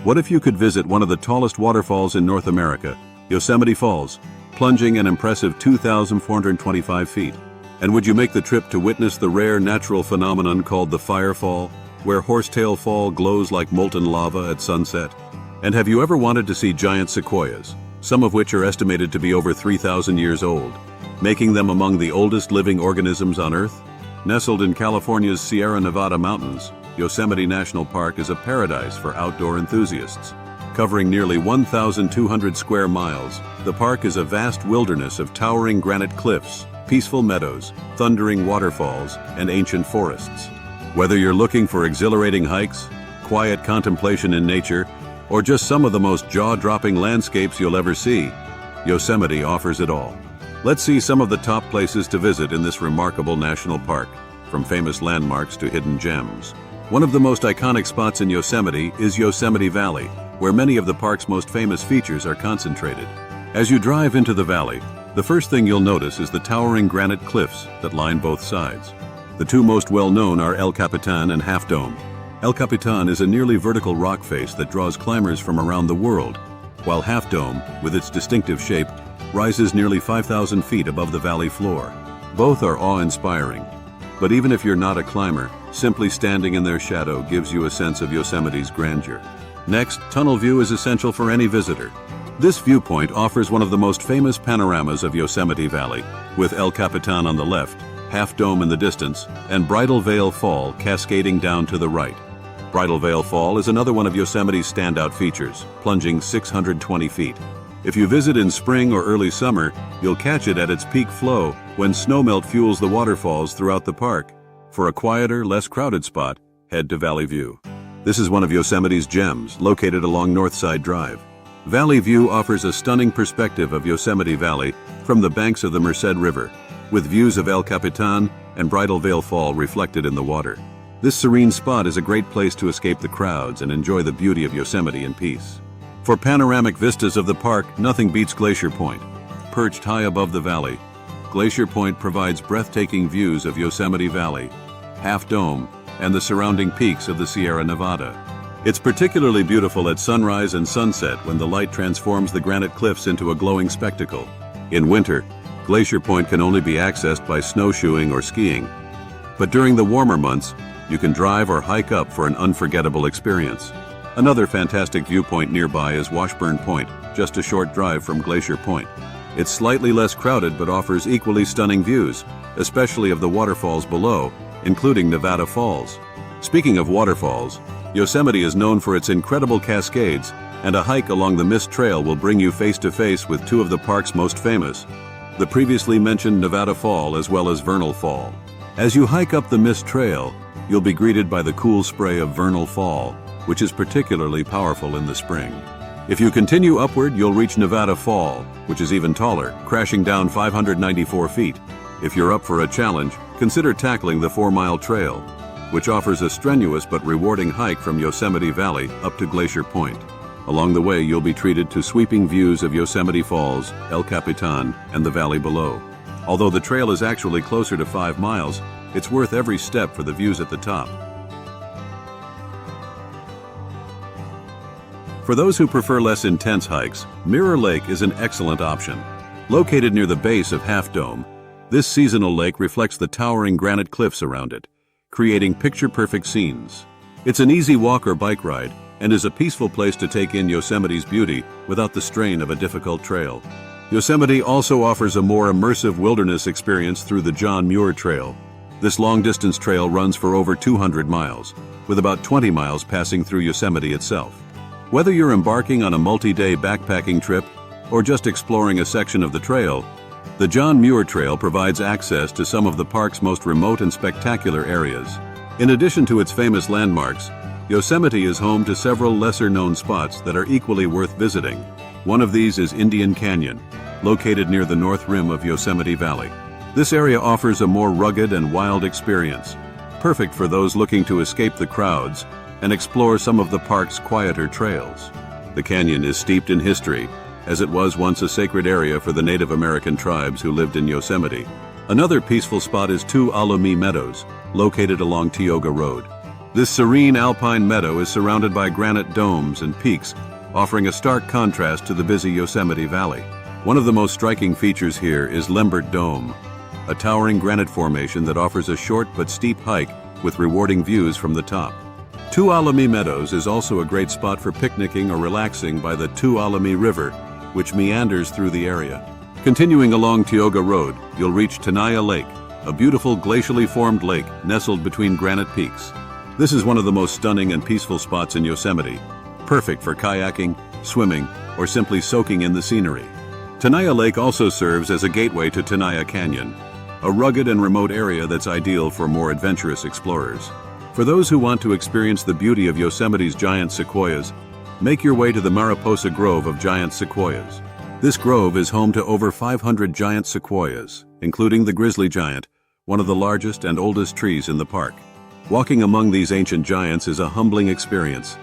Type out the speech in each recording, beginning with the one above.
What if you could visit one of the tallest waterfalls in North America, Yosemite Falls, plunging an impressive 2,425 feet? And would you make the trip to witness the rare natural phenomenon called the Firefall, where Horsetail Fall glows like molten lava at sunset? And have you ever wanted to see giant sequoias, some of which are estimated to be over 3,000 years old, making them among the oldest living organisms on Earth? Nestled in California's Sierra Nevada mountains, Yosemite National Park is a paradise for outdoor enthusiasts. Covering nearly 1,200 square miles, the park is a vast wilderness of towering granite cliffs, peaceful meadows, thundering waterfalls, and ancient forests. Whether you're looking for exhilarating hikes, quiet contemplation in nature, or just some of the most jaw-dropping landscapes you'll ever see, Yosemite offers it all. Let's see some of the top places to visit in this remarkable national park, from famous landmarks to hidden gems. One of the most iconic spots in Yosemite is Yosemite Valley, where many of the park's most famous features are concentrated. As you drive into the valley, the first thing you'll notice is the towering granite cliffs that line both sides. The two most well-known are El Capitan and Half Dome. El Capitan is a nearly vertical rock face that draws climbers from around the world, while Half Dome, with its distinctive shape, rises nearly 5,000 feet above the valley floor. Both are awe-inspiring. But even if you're not a climber, simply standing in their shadow gives you a sense of Yosemite's grandeur. Next, tunnel view is essential for any visitor. This viewpoint offers one of the most famous panoramas of Yosemite Valley, with El Capitan on the left, Half Dome in the distance, and Bridalveil Fall cascading down to the right. Bridalveil Fall is another one of Yosemite's standout features, plunging 620 feet. If you visit in spring or early summer, you'll catch it at its peak flow when snowmelt fuels the waterfalls throughout the park. For a quieter, less crowded spot, head to Valley View. This is one of Yosemite's gems, located along Northside Drive. Valley View offers a stunning perspective of Yosemite Valley from the banks of the Merced River, with views of El Capitan and Bridalveil Fall reflected in the water. This serene spot is a great place to escape the crowds and enjoy the beauty of Yosemite in peace. For panoramic vistas of the park, nothing beats Glacier Point. Perched high above the valley, Glacier Point provides breathtaking views of Yosemite Valley, Half Dome, and the surrounding peaks of the Sierra Nevada. It's particularly beautiful at sunrise and sunset when the light transforms the granite cliffs into a glowing spectacle. In winter, Glacier Point can only be accessed by snowshoeing or skiing. But during the warmer months, you can drive or hike up for an unforgettable experience. Another fantastic viewpoint nearby is Washburn Point, just a short drive from Glacier Point. It's slightly less crowded but offers equally stunning views, especially of the waterfalls below, including Nevada Falls. Speaking of waterfalls, Yosemite is known for its incredible cascades, and a hike along the Mist Trail will bring you face-to-face with two of the park's most famous, the previously mentioned Nevada Fall as well as Vernal Fall. As you hike up the Mist Trail, you'll be greeted by the cool spray of Vernal Fall, which is particularly powerful in the spring. If you continue upward, you'll reach Nevada Fall, which is even taller, crashing down 594 feet. If you're up for a challenge, consider tackling the 4-mile trail, which offers a strenuous but rewarding hike from Yosemite Valley up to Glacier Point. Along the way, you'll be treated to sweeping views of Yosemite Falls, El Capitan, and the valley below. Although the trail is actually closer to 5 miles, it's worth every step for the views at the top. For those who prefer less intense hikes, Mirror Lake is an excellent option. Located near the base of Half Dome, this seasonal lake reflects the towering granite cliffs around it, creating picture-perfect scenes. It's an easy walk or bike ride, and is a peaceful place to take in Yosemite's beauty without the strain of a difficult trail. Yosemite also offers a more immersive wilderness experience through the John Muir Trail. This long-distance trail runs for over 200 miles, with about 20 miles passing through Yosemite itself. Whether you're embarking on a multi-day backpacking trip or just exploring a section of the trail, the John Muir Trail provides access to some of the park's most remote and spectacular areas. In addition to its famous landmarks, Yosemite is home to several lesser-known spots that are equally worth visiting. One of these is Indian Canyon, located near the north rim of Yosemite Valley. This area offers a more rugged and wild experience, perfect for those looking to escape the crowds and explore some of the park's quieter trails. The canyon is steeped in history, as it was once a sacred area for the Native American tribes who lived in Yosemite. Another peaceful spot is 𝐇𝐨𝐼-𝐲 Meadows, located along Tioga Road. This serene alpine meadow is surrounded by granite domes and peaks, offering a stark contrast to the busy Yosemite Valley. One of the most striking features here is Lambert Dome, a towering granite formation that offers a short but steep hike with rewarding views from the top. 𝐇𝐨𝐼 Meadows is also a great spot for picnicking or relaxing by the 𝐇𝐨𝐼 River, which meanders through the area. Continuing along Tioga Road, you'll reach Tenaya Lake, a beautiful glacially formed lake nestled between granite peaks. This is one of the most stunning and peaceful spots in Yosemite, perfect for kayaking, swimming, or simply soaking in the scenery. Tenaya Lake also serves as a gateway to Tenaya Canyon, a rugged and remote area that's ideal for more adventurous explorers. For those who want to experience the beauty of Yosemite's giant sequoias, make your way to the Mariposa Grove of giant sequoias. This grove is home to over 500 giant sequoias, including the Grizzly Giant, one of the largest and oldest trees in the park. Walking among these ancient giants is a humbling experience,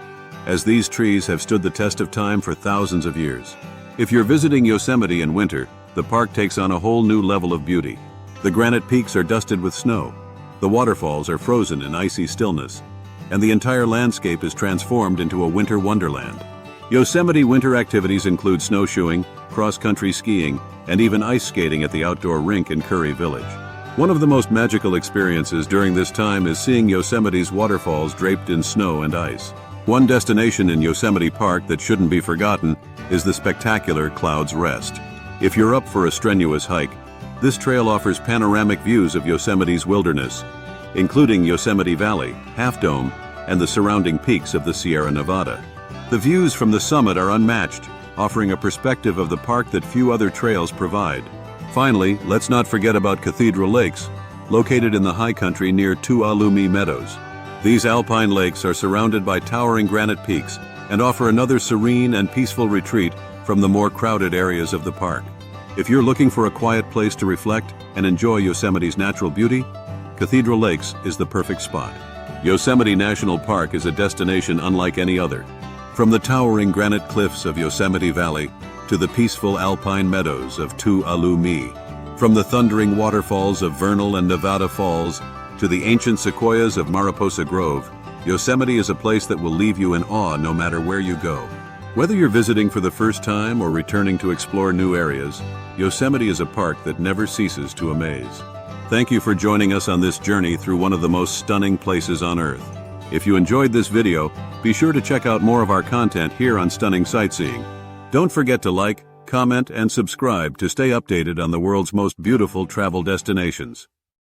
as these trees have stood the test of time for thousands of years. If you're visiting Yosemite in winter, the park takes on a whole new level of beauty. The granite peaks are dusted with snow, the waterfalls are frozen in icy stillness, and the entire landscape is transformed into a winter wonderland. Yosemite winter activities include snowshoeing, cross-country skiing, and even ice skating at the outdoor rink in Curry Village. One of the most magical experiences during this time is seeing Yosemite's waterfalls draped in snow and ice. One destination in Yosemite Park that shouldn't be forgotten is the spectacular Cloud's Rest. If you're up for a strenuous hike, this trail offers panoramic views of Yosemite's wilderness, including Yosemite Valley, Half Dome, and the surrounding peaks of the Sierra Nevada. The views from the summit are unmatched, offering a perspective of the park that few other trails provide. Finally, let's not forget about Cathedral Lakes, located in the high country near 𝐇𝐨𝐼 Meadows. These alpine lakes are surrounded by towering granite peaks and offer another serene and peaceful retreat from the more crowded areas of the park. If you're looking for a quiet place to reflect and enjoy Yosemite's natural beauty, Cathedral Lakes is the perfect spot. Yosemite National Park is a destination unlike any other. From the towering granite cliffs of Yosemite Valley to the peaceful alpine meadows of 𝐇𝐨𝐼, from the thundering waterfalls of Vernal and Nevada Falls to the ancient sequoias of Mariposa Grove, Yosemite is a place that will leave you in awe no matter where you go. Whether you're visiting for the first time or returning to explore new areas, Yosemite is a park that never ceases to amaze. Thank you for joining us on this journey through one of the most stunning places on Earth. If you enjoyed this video, be sure to check out more of our content here on Stunning Sightseeing. Don't forget to like, comment, and subscribe to stay updated on the world's most beautiful travel destinations.